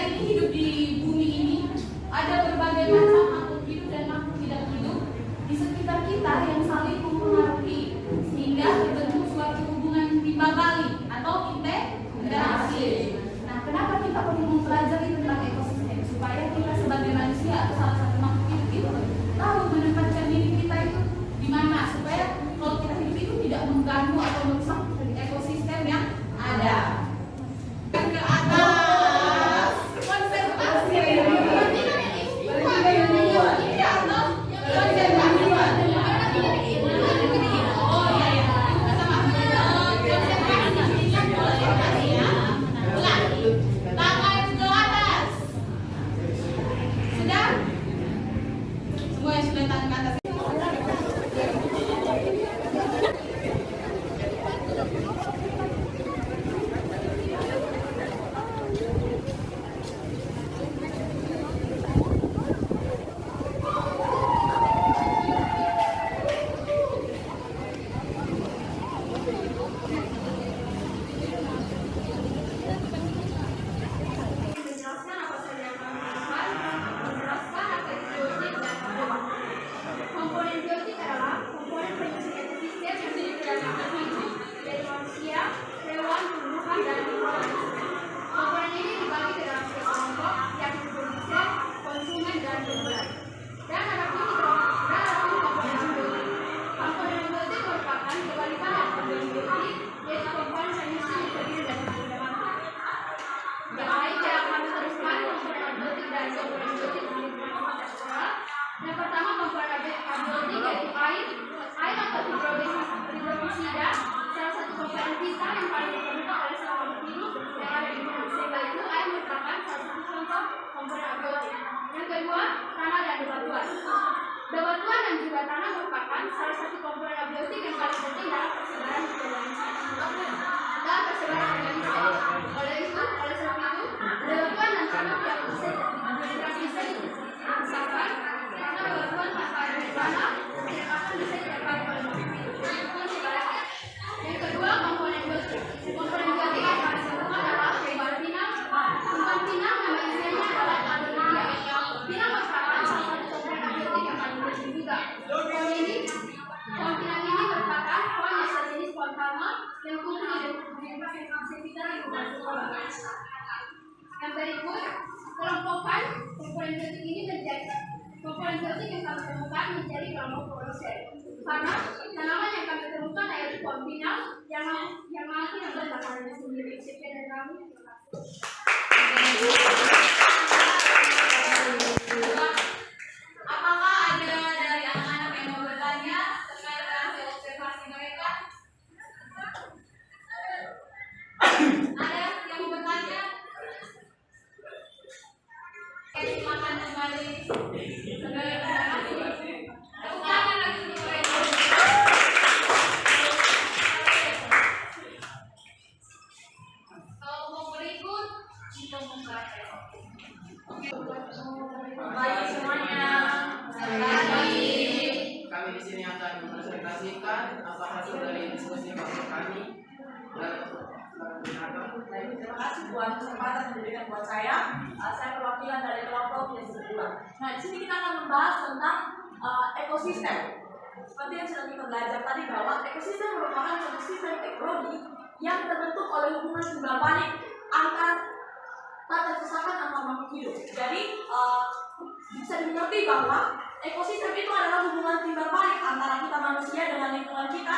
ini hidup di bumi ini, ada berbagai macam makhluk hidup dan makhluk tidak hidup di sekitar kita yang saling mempengaruhi sehingga terbentuk suatu hubungan timba balik atau interaksi. Nah, kenapa kita perlu mempelajari tentang ekosistem? Supaya kita sebagai manusia atau salah satu makhluk hidup itu tahu menempatkan diri kita itu di mana, supaya kalau kita hidup itu tidak mengganggu atau merusak ekosistem yang ada. Bebatuan dan juga tanah merupakan salah satu komponen abiotik yang paling penting dalam persebaran organisme. Oleh sebab itu, bebatuan dan tanah tidak bisa dipisahkan karena bebatuan tanpa ada tanah tidak akan bisa didapat oleh makhluk hidup. Yang kedua, komponen biotik. Komponen biotik yang paling sempurna adalah tumbuhan pinang. Tumbuhan pinang nama isinya adalah Adelia. Pinang merupakan salah satu komponen abiotik yang paling penting juga. Pohon pinang ini merupakan pohon yang sejenis pohon palma yang tumbuh di sekitar lingkungan sekolah. Yang berikut, kelompokan komponen biotik ini menjadi komponen biotik yang kami temukan menjadi kelompok produsen. Karena tanaman yang kami temukan yaitu pohon pinang yang nanti ada tanamannya sendiri. Sekian dari kami. Apakah ada dari anak-anak yang mau bertanya terkait hasil observasi mereka? Ada yang mau bertanya? Silakan kembali. Kalau mau berikut, kita membaca. Baik semuanya. Kami di sini akan mempresentasikan apa hasil dari diskusi kelompok kami. Terima kasih buat kesempatan yang diberikan buat saya. Saya perwakilan dari kelompok yang kedua. Nah, di sini kita akan membahas tentang ekosistem. Seperti yang sudah kita belajar tadi bahwa ekosistem merupakan suatu sistem ekologi yang terbentuk oleh hubungan timbal balik antar tak terpisahkan antar makhluk hidup. Jadi bisa dimengerti bahwa ekosistem itu adalah hubungan timbal balik antara kita manusia dengan lingkungan kita,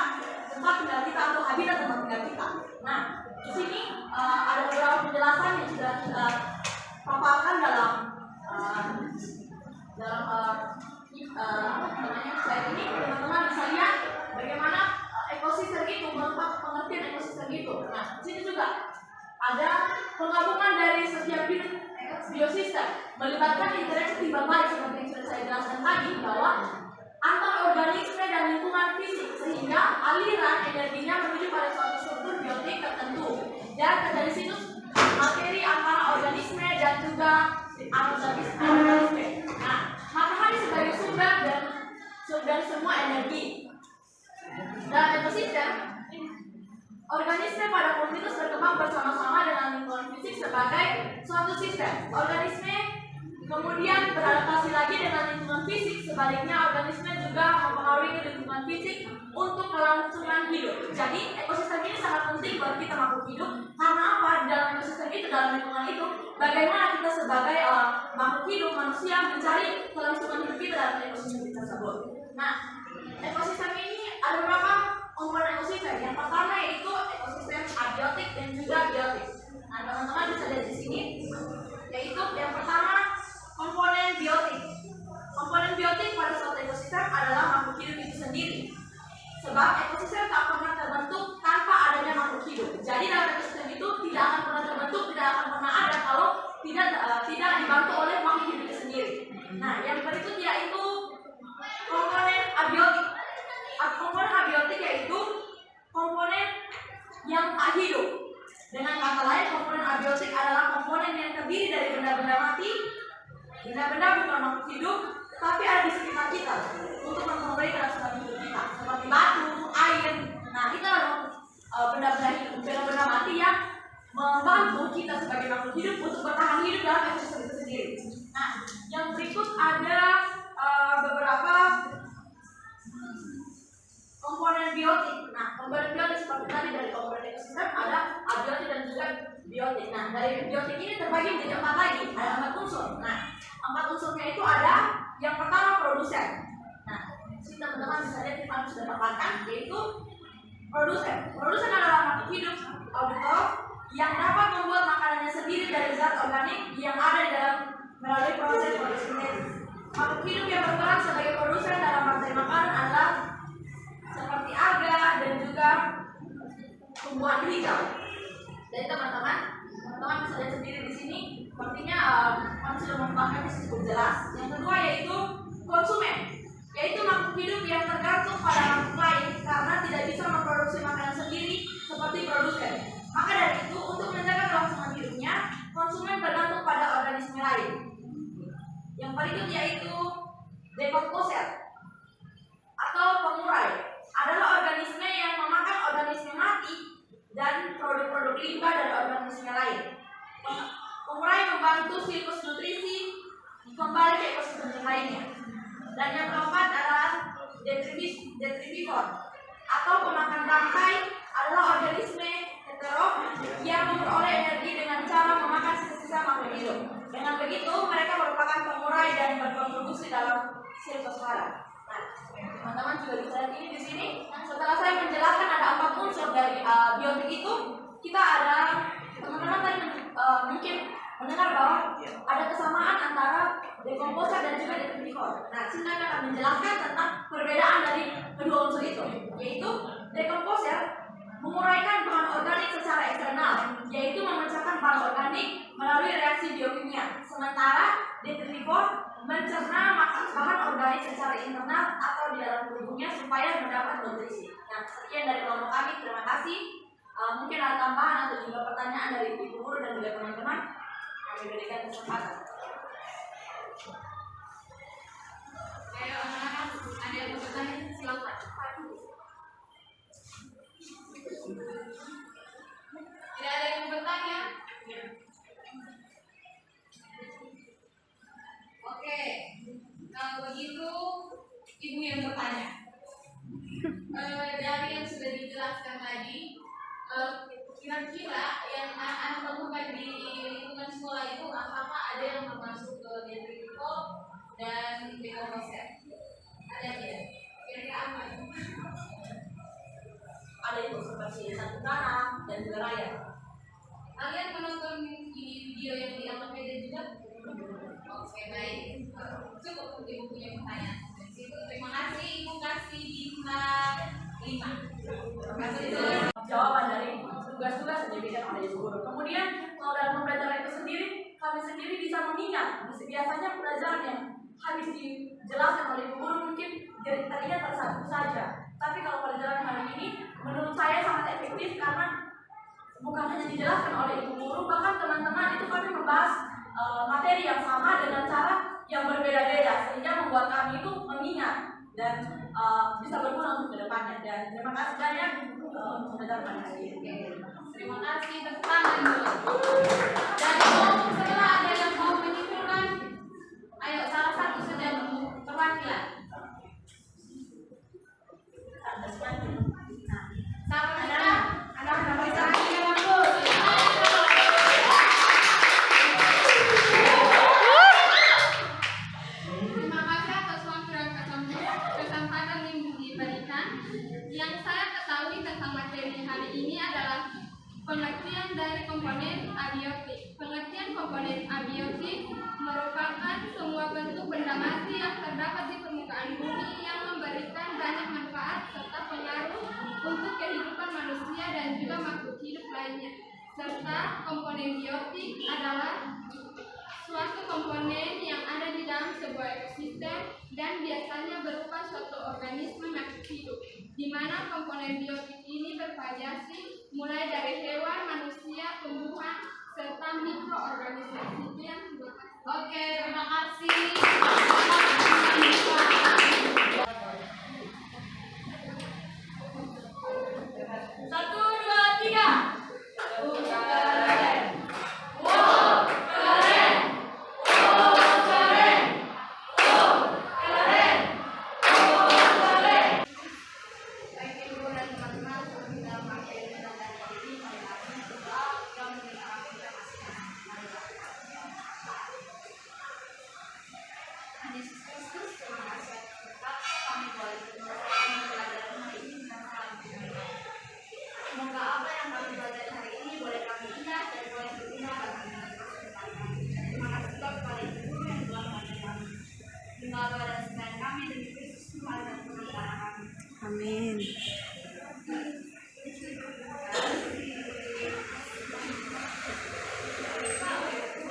tempat tinggal kita atau habitat tempat tinggal kita. Nah, di sini ada beberapa penjelasan yang sudah kita paparkan dalam slide ini. Teman-teman bisa lihat bagaimana ekosistem itu, pengertian ekosistem itu. Nah, di sini juga ada penggabungan dari setiap biosistem melibatkan interaksi timbal balik seperti yang sudah saya jelaskan tadi, bahwa antar organisme dan lingkungan fisik sehingga aliran energinya menuju pada suatu struktur biotik tertentu dan dari situ materi antara organisme dan juga anorganisme. Nah, matahari sebagai sumber dan semua energi. Dan ekosistem, organisme pada kontinus berkembang bersama-sama dengan lingkungan fisik sebagai suatu sistem. organisme kemudian beradaptasi lagi dengan lingkungan fisik. Sebaliknya organisme juga mempengaruhi lingkungan fisik untuk kelangsungan hidup. Jadi ekosistem ini sangat penting buat kita makhluk hidup. Karena apa? Di dalam ekosistem itu, dalam lingkungan itu, bagaimana kita sebagai makhluk hidup manusia mencari kelangsungan hidup kita dalam ekosistem tersebut. Nah, ekosistem ini ada beberapa komponen ekosistem. Yang pertama yaitu ekosistem abiotik dan juga biotik. Nah, teman-teman bisa lihat di sini, yaitu yang pertama komponen biotik. Komponen biotik pada suatu ekosistem adalah makhluk hidup itu sendiri. Sebab ekosistem tak pernah terbentuk tanpa adanya makhluk hidup. Jadi dalam ekosistem itu tidak akan pernah terbentuk, tidak akan pernah ada kalau tidak dibantu oleh makhluk hidup itu sendiri. Nah, yang berikutnya itu komponen abiotik. Komponen abiotik yaitu komponen yang tak hidup. Dengan kata lain, komponen abiotik adalah komponen yang terdiri dari benda-benda mati. Benda-benda bukan makhluk hidup, tetapi ada di sekitar kita untuk mempengaruhi kelangsungan hidup kita, seperti batu, air. Nah, itu adalah benda-benda mati yang membantu kita sebagai makhluk hidup untuk bertahan hidup dalam ekosistem itu sendiri. Nah, yang berikut ada beberapa komponen biotik. Nah, komponen biotik seperti tadi dari komponen ekosistem ada abiotik dan juga biotik. Nah, dari biotik ini terbagi menjadi 4 lagi, ada 4 unsur. Nah, 4 unsurnya itu ada yang pertama produsen. Nah, sini teman-teman bisa lihat kita sudah dapatkan, yaitu produsen. Produsen adalah makhluk hidup auditor yang dapat membuat makanannya sendiri dari zat organik yang ada di dalam melalui proses fotosintesis. Makhluk hidup yang berperan sebagai produsen dalam rantai makanan adalah seperti alga dan juga tumbuhan hijau. Jadi teman-teman bisa lihat sendiri di sini, sepertinya kami sudah membahasnya cukup jelas. Yang kedua yaitu konsumen, yaitu makhluk hidup yang tergantung pada makhluk lain karena tidak bisa memproduksi makanan sendiri seperti produsen. Maka dari itu, untuk menjaga kelangsungan hidupnya, konsumen bergantung pada organisme lain. Yang berikutnya yaitu dekomposer atau pengurai, adalah organisme yang memakan organisme mati dan produk-produk limbah dari organisme lain. Pengurai membantu siklus nutrisi kembali ke ekosistem yang lainnya. Dan yang keempat adalah detritivor atau pemakan bangkai, adalah organisme heterof yang memperoleh energi dengan cara memakan sisa-sisa makhluk hidup. Dengan begitu, mereka merupakan pengurai dan berkontribusi dalam siklus hara. Nah, teman-teman juga bisa lihat ini di sini. Setelah saya menjelaskan ada 4 unsur dari biotik itu, kita ada teman-teman tadi mungkin mendengar bahwa ada kesamaan antara dekomposer dan juga detritivor. Nah, sini akan menjelaskan tentang perbedaan dari kedua unsur itu, yaitu dekomposer menguraikan bahan organik secara eksternal, yaitu memecahkan bahan organik melalui reaksi biokimia. Sementara detritivor mencerna bahan organik secara internal atau di dalam tubuhnya supaya mendapat nutrisi. Nah, sekian dari kelompok kami. Terima kasih. Mungkin ada tambahan atau juga pertanyaan dari ibu guru dan juga teman-teman. Kami berikan kesempatan. Ayo anak-anak, ada yang bertanya? Silakan. Tidak ada yang bertanya? Oke, kalau begitu ibu yang bertanya. Dari yang sudah dijelaskan tadi, kira-kira yang anak-anak temukan di lingkungan sekolah itu apakah ada yang termasuk ke detritivor dan dekomposer? Ada yang tidak? Kira-kira apa? Ada itu seperti satu tanah dan juga raya. Kalian menonton ini video yang di Altopedia juga? Oke, baik. Cukup untuk ibu punya pertanyaan. Terima kasih, ibu kasih bintang 5. Terima kasih. Jawaban dari tugas-tugas yang diberikan oleh ibu guru. Kemudian kalau dalam pembelajaran itu sendiri, kami sendiri bisa mengingat. Biasanya pelajaran yang habis dijelaskan oleh ibu guru mungkin tadinya tersatu saja. Tapi kalau pelajaran hari ini, menurut saya sangat efektif karena bukan hanya dijelaskan oleh ibu guru, bahkan teman-teman itu kami membahas materi yang sama dengan cara yang berbeda-beda sehingga membuat kami itu mengingat dan bisa berguna untuk kedepannya. Dan terima kasih banyak untuk mendengarkan hari ini. Terima kasih, tepuk tangan dulu. Dan setelah ada yang manusia dan juga makhluk hidup lainnya. Serta komponen biotik adalah suatu komponen yang ada di dalam sebuah ekosistem dan biasanya berupa suatu organisme makhluk hidup, di mana komponen biotik ini bervariasi mulai dari hewan, manusia, tumbuhan, serta mikroorganisme yang hidup. Oke, terima kasih. Satu, dua, tiga. Baik ibu dan teman-teman, sebelum kita materi tentang ini, kami akan coba yang mengenal kita masing-masing. Yesus Kristus, terima kasih tetap kami boleh mengucapkan pelajaran hari ini dengan sangat baik. Semoga apa yang kami belajar hari ini boleh kami ingat dan boleh berguna bagi kami. Terima kasih tetap kepada ibu yang telah mengajar kami. Terima kasih dan sembahyang kami demi Kristus Tuhan dan Tuhan kami. Amin.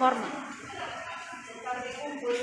Hormat. Seperti kumpul